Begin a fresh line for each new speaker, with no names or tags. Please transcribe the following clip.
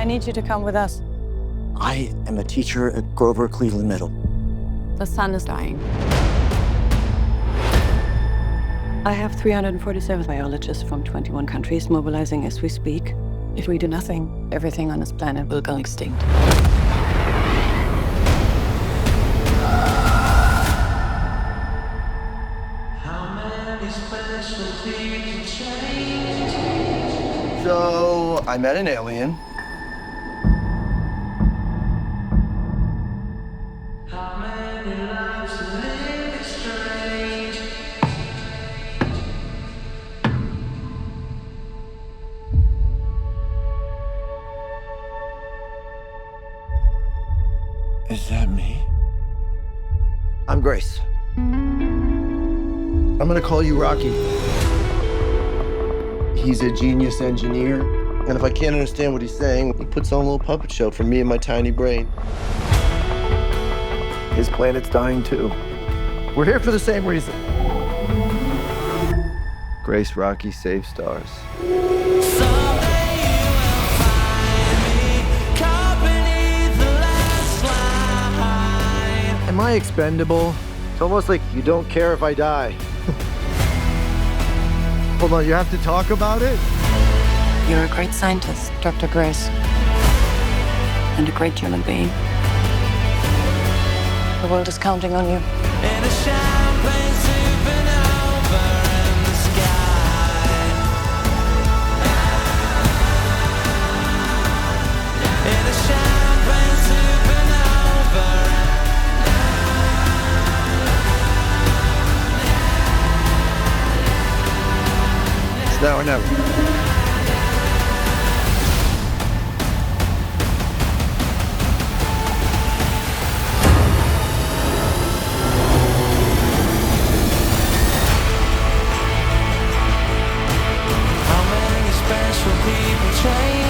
I need you to come with us.
I am a teacher at Grover Cleveland Middle.
The sun is dying. I have 347 biologists from 21 countries mobilizing as we speak. If we do nothing, everything on this planet will go extinct.
So, I met an alien.
Is that me?
I'm Grace. I'm gonna call you Rocky. He's a genius engineer, and if I can't understand what he's saying, he puts on a little puppet show for me and my tiny brain. His planet's dying too. We're here for the same reason. Grace, Rocky, save stars. Am I expendable? It's almost like you don't care if I die. Hold on, you have to talk about it?
You're a great scientist, Dr. Grace. And a great human being. The world is counting on you.
In a champagne supernova in the sky. In a champagne supernova.
It's now or never.
How many special people change?